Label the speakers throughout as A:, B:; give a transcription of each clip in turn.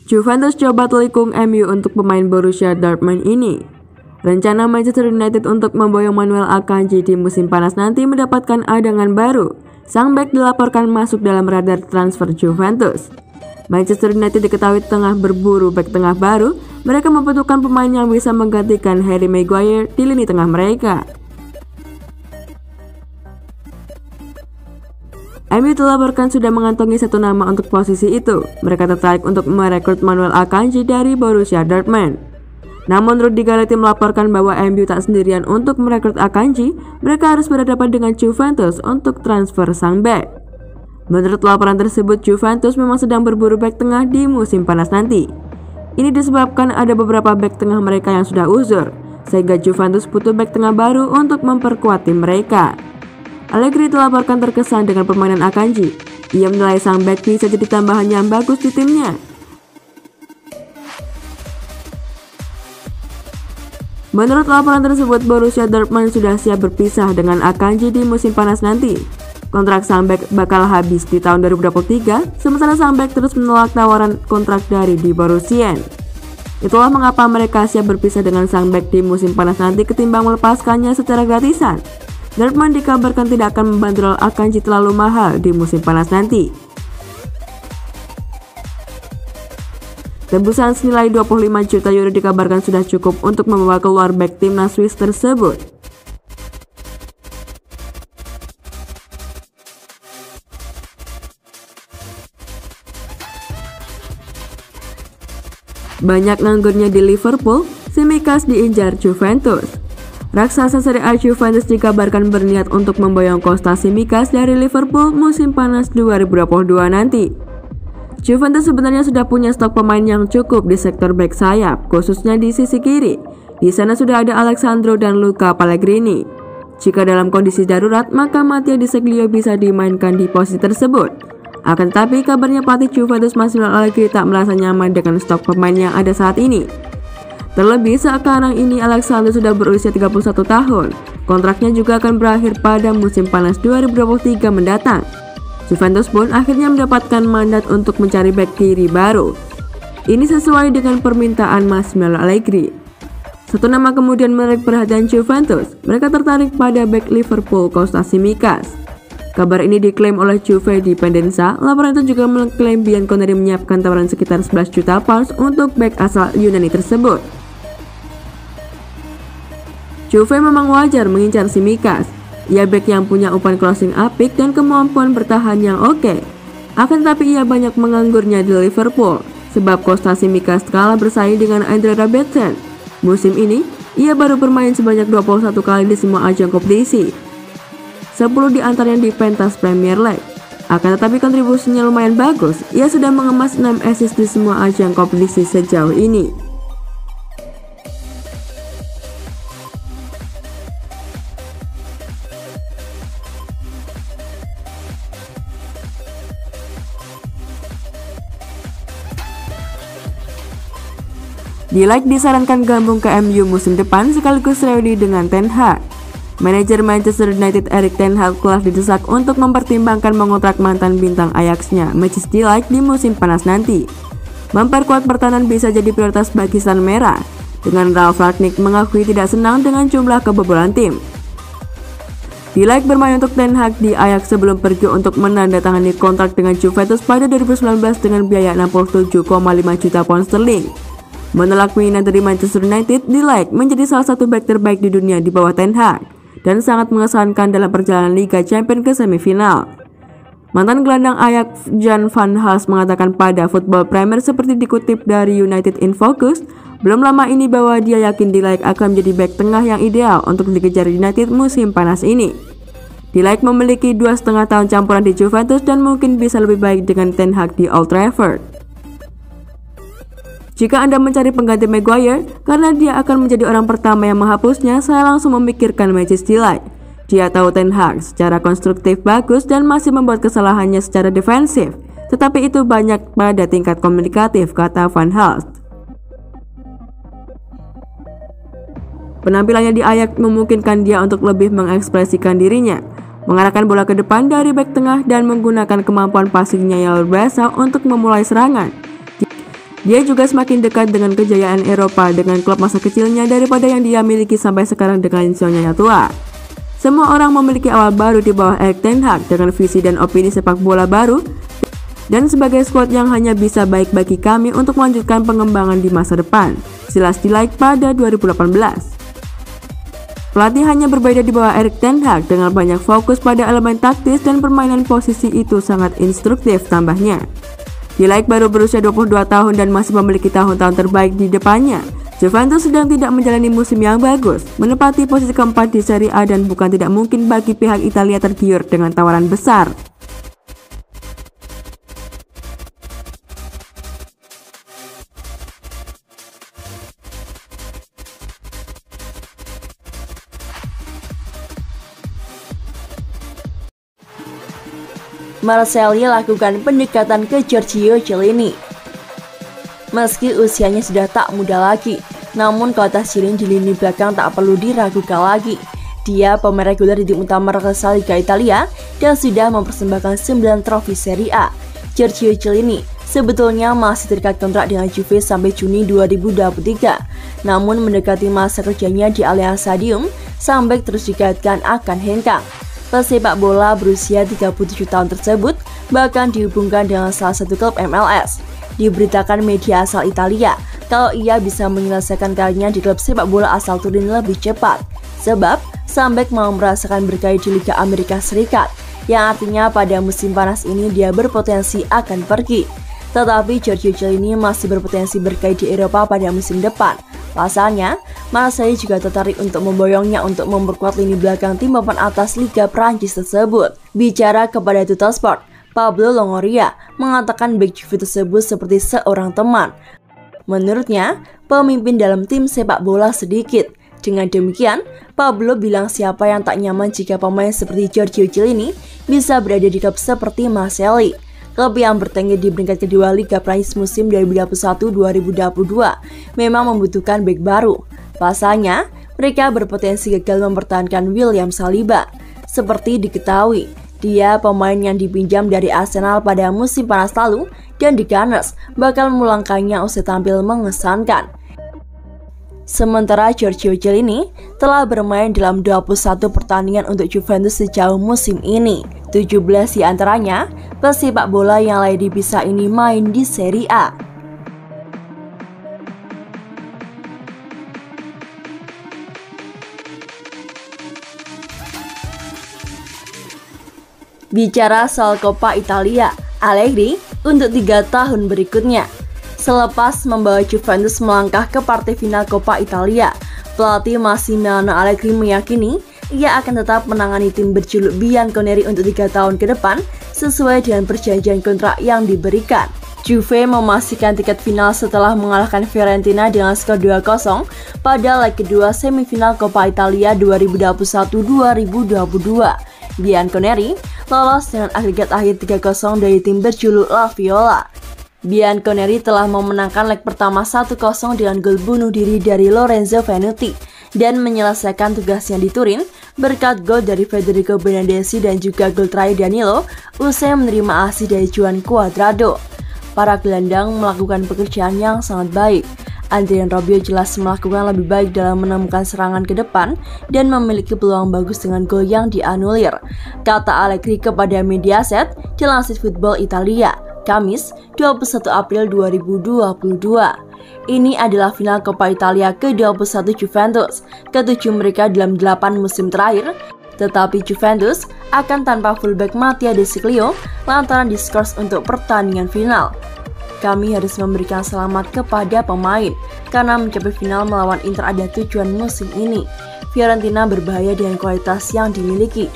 A: Juventus coba telikung MU untuk pemain Borussia Dortmund ini. Rencana Manchester United untuk memboyong Manuel Akanji di musim panas nanti mendapatkan adangan baru. Sang bek dilaporkan masuk dalam radar transfer Juventus. Manchester United diketahui tengah berburu bek tengah baru. Mereka membutuhkan pemain yang bisa menggantikan Harry Maguire di lini tengah mereka. MU dilaporkan sudah mengantongi satu nama untuk posisi itu. Mereka tertarik untuk merekrut Manuel Akanji dari Borussia Dortmund. Namun Rudy Galetti melaporkan bahwa MU tak sendirian untuk merekrut Akanji. Mereka harus berhadapan dengan Juventus untuk transfer sang bek. Menurut laporan tersebut, Juventus memang sedang berburu bek tengah di musim panas nanti. Ini disebabkan ada beberapa bek tengah mereka yang sudah uzur, sehingga Juventus butuh bek tengah baru untuk memperkuat tim mereka. Allegri dilaporkan terkesan dengan permainan Akanji. Ia menilai sang bek bisa jadi tambahan yang bagus di timnya. Menurut laporan tersebut, Borussia Dortmund sudah siap berpisah dengan Akanji di musim panas nanti. Kontrak sang bek bakal habis di tahun 2023, sementara sang bek terus menolak tawaran kontrak dari di Borussia. Itulah mengapa mereka siap berpisah dengan sang bek di musim panas nanti ketimbang melepaskannya secara gratisan. Dortmund dikabarkan tidak akan membanderol Akanji terlalu mahal di musim panas nanti. Tebusan senilai 25 juta euro dikabarkan sudah cukup untuk membawa keluar bek timnas Swiss tersebut. Banyak nganggurnya di Liverpool, Tsimikas diincar Juventus. Raksasa Serie A Juventus dikabarkan berniat untuk memboyong Kostas Tsimikas dari Liverpool musim panas 2022 nanti. Juventus sebenarnya sudah punya stok pemain yang cukup di sektor bek sayap, khususnya di sisi kiri. Di sana sudah ada Alessandro dan Luca Pellegrini. Jika dalam kondisi darurat, maka Mattia Di Sciglio bisa dimainkan di posisi tersebut. Akan tetapi kabarnya pelatih Juventus Manuel Allegri tak merasa nyaman dengan stok pemain yang ada saat ini. Terlebih sekarang ini Alessandro sudah berusia 31 tahun. Kontraknya juga akan berakhir pada musim panas 2023 mendatang. Juventus pun akhirnya mendapatkan mandat untuk mencari bek kiri baru. Ini sesuai dengan permintaan Manuel Allegri. Satu nama kemudian menarik perhatian Juventus. Mereka tertarik pada bek Liverpool Kostas Tsimikas. Kabar ini diklaim oleh Juve Dipendenza. Laporan itu juga mengklaim Bianconeri menyiapkan tawaran sekitar 11 juta pounds untuk bek asal Yunani tersebut. Juve memang wajar mengincar Tsimikas. Ia bek yang punya umpan crossing apik dan kemampuan bertahan yang oke. Akan tetapi ia banyak menganggurnya di Liverpool, sebab Kostas Tsimikas kalah bersaing dengan Andre Robertson. Musim ini, ia baru bermain sebanyak 21 kali di semua ajang kompetisi. 10 di antaranya di pentas Premier League. Akan tetapi kontribusinya lumayan bagus. Ia sudah mengemas 6 assist di semua ajang kompetisi sejauh ini. Delight disarankan gabung ke MU musim depan sekaligus reuni dengan Ten Hag. Manajer Manchester United Erik ten Hag telah didesak untuk mempertimbangkan mengontrak mantan bintang Ajax-nya Matthijs de Ligt di musim panas nanti. Memperkuat pertahanan bisa jadi prioritas bagi Sang Merah, dengan Ralf Rangnick mengakui tidak senang dengan jumlah kebobolan tim. De Ligt bermain untuk Ten Hag di Ajax sebelum pergi untuk menandatangani kontrak dengan Juventus pada 2019 dengan biaya 67,5 juta pound sterling. Menolak minat dari Manchester United, De Ligt menjadi salah satu bek terbaik di dunia di bawah Ten Hag dan sangat mengesankan dalam perjalanan Liga Champions ke semifinal. Mantan gelandang Ajax Jan van Hals mengatakan pada Football Premier seperti dikutip dari United in Focus, belum lama ini bahwa dia yakin De Ligt akan menjadi bek tengah yang ideal untuk dikejar United musim panas ini. De Ligt memiliki 2,5 tahun campuran di Juventus dan mungkin bisa lebih baik dengan Ten Hag di Old Trafford. Jika Anda mencari pengganti Maguire, karena dia akan menjadi orang pertama yang menghapusnya, saya langsung memikirkan Matthijs de Ligt. Dia tahu Ten Hag secara konstruktif bagus dan masih membuat kesalahannya secara defensif, tetapi itu banyak pada tingkat komunikatif, kata Van Hals. Penampilannya di Ajax memungkinkan dia untuk lebih mengekspresikan dirinya, mengarahkan bola ke depan dari bek tengah dan menggunakan kemampuan passingnya yang luar biasa untuk memulai serangan. Dia juga semakin dekat dengan kejayaan Eropa dengan klub masa kecilnya daripada yang dia miliki sampai sekarang dengan sionnya tua. Semua orang memiliki awal baru di bawah Erik ten Hag dengan visi dan opini sepak bola baru dan sebagai skuad yang hanya bisa baik bagi kami untuk melanjutkan pengembangan di masa depan. Silas di-like pada 2018. Pelatih hanya berbeda di bawah Erik ten Hag dengan banyak fokus pada elemen taktis dan permainan posisi itu sangat instruktif tambahnya. De-Ligt baru berusia 22 tahun dan masih memiliki tahun-tahun terbaik di depannya. Juventus sedang tidak menjalani musim yang bagus, menempati posisi keempat di Serie A dan bukan tidak mungkin bagi pihak Italia tergiur dengan tawaran besar.
B: Marseille lakukan pendekatan ke Giorgio Chiellini. Meski usianya sudah tak muda lagi, namun kualitas Chiellini di lini belakang tak perlu diragukan lagi. Dia pemain reguler di tim utama raksasa Liga Italia dan sudah mempersembahkan 9 trofi Serie A. Giorgio Chiellini sebetulnya masih terikat kontrak dengan Juve sampai Juni 2023, namun mendekati masa kerjanya di Allianz Stadium, Sambek terus dikaitkan akan hengkang. Pesepak bola berusia 37 tahun tersebut bahkan dihubungkan dengan salah satu klub MLS. Diberitakan media asal Italia kalau ia bisa menyelesaikan karirnya di klub sepak bola asal Turin lebih cepat, sebab Sambek mau merasakan berkarir di Liga Amerika Serikat, yang artinya pada musim panas ini dia berpotensi akan pergi. Tetapi Giorgio Chiellini masih berpotensi berkarir di Eropa pada musim depan. Pasalnya, Marseille juga tertarik untuk memboyongnya untuk memperkuat lini belakang tim papan atas Liga Prancis tersebut. Bicara kepada Tuttosport, Pablo Longoria mengatakan bek Juve tersebut seperti seorang teman. Menurutnya, pemimpin dalam tim sepak bola sedikit. Dengan demikian, Pablo bilang siapa yang tak nyaman jika pemain seperti Giorgio Chiellini bisa berada di klub seperti Marseille. Klub yang bertengger di peringkat kedua Liga Prancis musim 2021-2022 memang membutuhkan bek baru. Pasalnya, mereka berpotensi gagal mempertahankan William Saliba. Seperti diketahui, dia pemain yang dipinjam dari Arsenal pada musim panas lalu dan di Gunners bakal memulangkannya usai tampil mengesankan. Sementara Giorgio Chiellini telah bermain dalam 21 pertandingan untuk Juventus sejauh musim ini. 17 di antaranya pesepak bola yang layak dipisah ini main di Serie A. Bicara soal Coppa Italia, Allegri untuk 3 tahun berikutnya. Selepas membawa Juventus melangkah ke partai final Coppa Italia, pelatih Massimiliano Allegri meyakini ia akan tetap menangani tim berjuluk Bianconeri untuk 3 tahun ke depan sesuai dengan perjanjian kontrak yang diberikan. Juve memastikan tiket final setelah mengalahkan Fiorentina dengan skor 2-0 pada leg kedua semifinal Coppa Italia 2021-2022. Bianconeri lolos dengan agregat akhir 3-0 dari tim berjuluk La Viola. Bianconeri telah memenangkan leg pertama 1-0 dengan gol bunuh diri dari Lorenzo Venuti dan menyelesaikan tugasnya di Turin berkat gol dari Federico Bernardeschi dan juga gol terakhir Danilo usai menerima asih dari Juan Cuadrado. Para gelandang melakukan pekerjaan yang sangat baik. Adrien Rabiot jelas melakukan lebih baik dalam menemukan serangan ke depan dan memiliki peluang bagus dengan gol yang dianulir, kata Allegri kepada Mediaset dilansir Football Italia, Kamis 21 April 2022. Ini adalah final Coppa Italia ke-21 Juventus, ke-7 mereka dalam 8 musim terakhir, tetapi Juventus akan tanpa fullback Mattia De Sciglio lantaran diskors untuk pertandingan final. Kami harus memberikan selamat kepada pemain, karena mencapai final melawan Inter ada tujuan musim ini. Fiorentina berbahaya dengan kualitas yang dimiliki,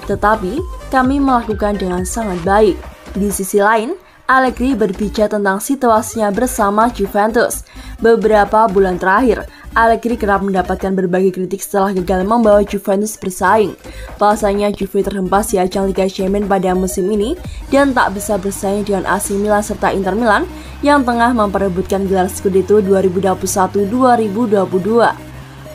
B: tetapi kami melakukan dengan sangat baik. Di sisi lain, Allegri berbicara tentang situasinya bersama Juventus. Beberapa bulan terakhir, Allegri kerap mendapatkan berbagai kritik setelah gagal membawa Juventus bersaing. Pasalnya Juve terhempas di ajang Liga Champions pada musim ini dan tak bisa bersaing dengan AC Milan serta Inter Milan yang tengah memperebutkan gelar Scudetto 2021-2022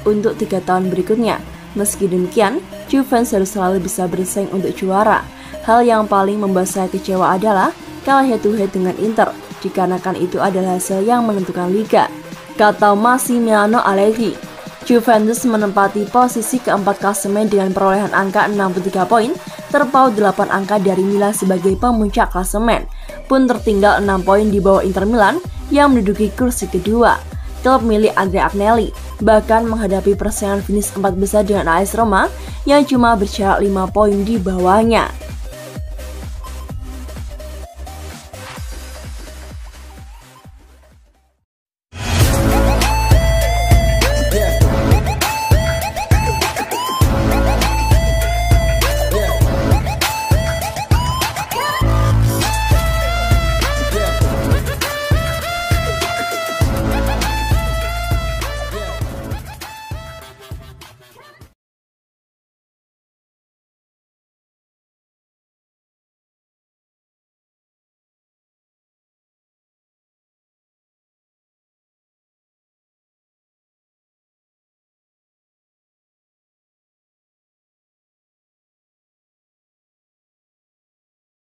B: untuk 3 tahun berikutnya. Meski demikian, Juventus harus selalu bisa bersaing untuk juara. Hal yang paling membuat saya kecewa adalah kalah head to head dengan Inter. dikarenakan itu adalah hasil yang menentukan liga, kata Massimiliano Allegri. Juventus menempati posisi keempat klasemen dengan perolehan angka 63 poin, terpaut 8 angka dari Milan sebagai pemuncak klasemen, pun tertinggal 6 poin di bawah Inter Milan yang menduduki kursi kedua. Klub milik Andrea Agnelli bahkan menghadapi persaingan finish 4 besar dengan AS Roma yang cuma berjarak 5 poin di bawahnya.